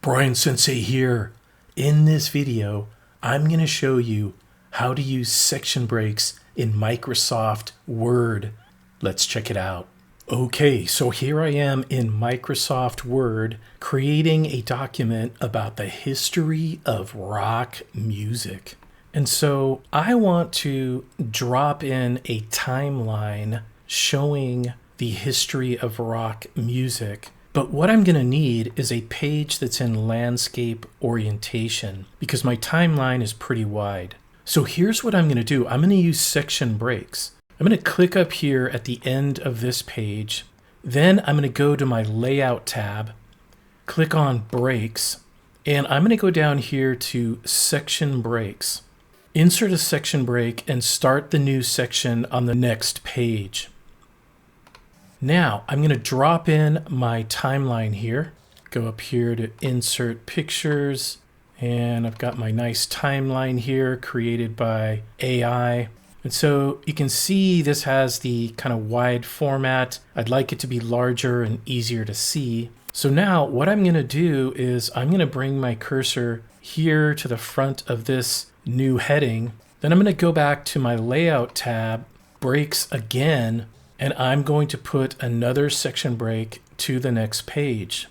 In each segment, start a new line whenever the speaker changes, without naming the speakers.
Brian Sensei here. In this video, I'm going to show you how to use section breaks in Microsoft Word. Let's check it out. Okay, so here I am in Microsoft Word creating a document about the history of rock music. And so I want to drop in a timeline showing the history of rock music. But what I'm going to need is a page that's in landscape orientation because my timeline is pretty wide. So here's what I'm going to do. I'm going to use section breaks. I'm going to click up here at the end of this page. Then I'm going to go to my layout tab, click on breaks, and I'm going to go down here to section breaks. Insert a section break and start the new section on the next page. Now I'm going to drop in my timeline here, go up here to insert pictures, and I've got my nice timeline here created by AI. And so you can see this has the kind of wide format. I'd like it to be larger and easier to see. So now what I'm going to do is I'm going to bring my cursor here to the front of this new heading. Then I'm going to go back to my layout tab, breaks again, and I'm going to put another section break to the next page.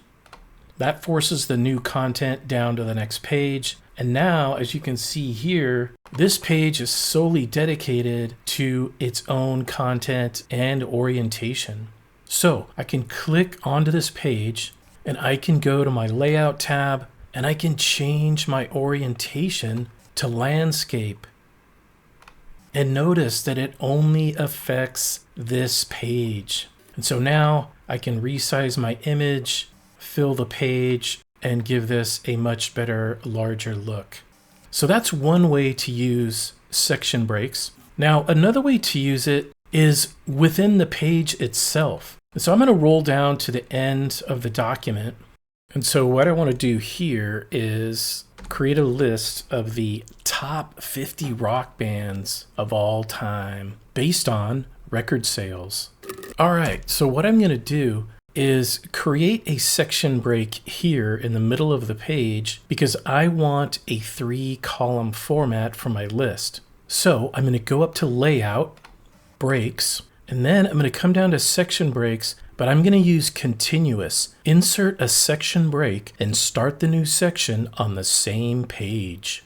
That forces the new content down to the next page. And now, as you can see here, this page is solely dedicated to its own content and orientation. So I can click onto this page and I can go to my layout tab and I can change my orientation to landscape. And notice that it only affects this page. And so now I can resize my image, fill the page, and give this a much better, larger look. So that's one way to use section breaks. Now, another way to use it is within the page itself. So I'm going to roll down to the end of the document. And so what I want to do here is create a list of the top 50 rock bands of all time based on record sales. All right, so what I'm going to do is create a section break here in the middle of the page because I want a 3-column format for my list. So I'm going to go up to layout, breaks, and then I'm going to come down to section breaks, but I'm going to use continuous. Insert a section break and start the new section on the same page.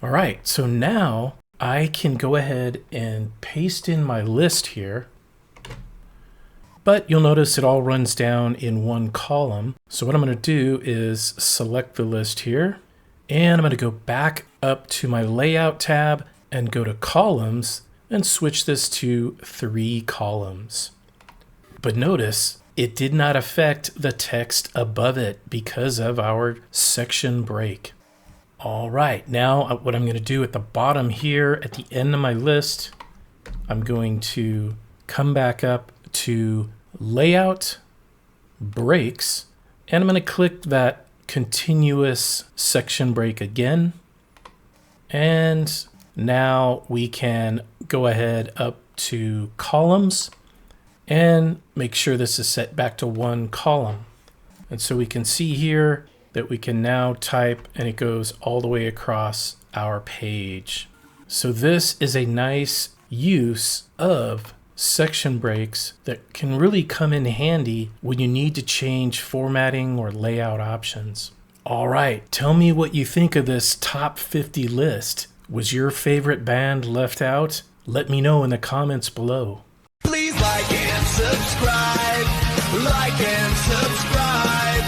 All right, so now I can go ahead and paste in my list here. But you'll notice it all runs down in one column. So what I'm going to do is select the list here, and I'm going to go back up to my layout tab and go to columns and switch this to 3 columns. But notice it did not affect the text above it because of our section break. All right, now what I'm going to do at the bottom here at the end of my list, I'm going to come back up to layout, breaks, and I'm going to click that continuous section break again. And now we can go ahead up to columns and make sure this is set back to 1 column. And so we can see here that we can now type and it goes all the way across our page. So this is a nice use of section breaks that can really come in handy when you need to change formatting or layout options. All right, tell me what you think of this top 50 list. Was your favorite band left out? Let me know in the comments below.
Please like and subscribe, like and subscribe,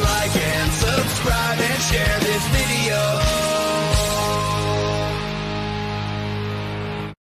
like and subscribe and share this video.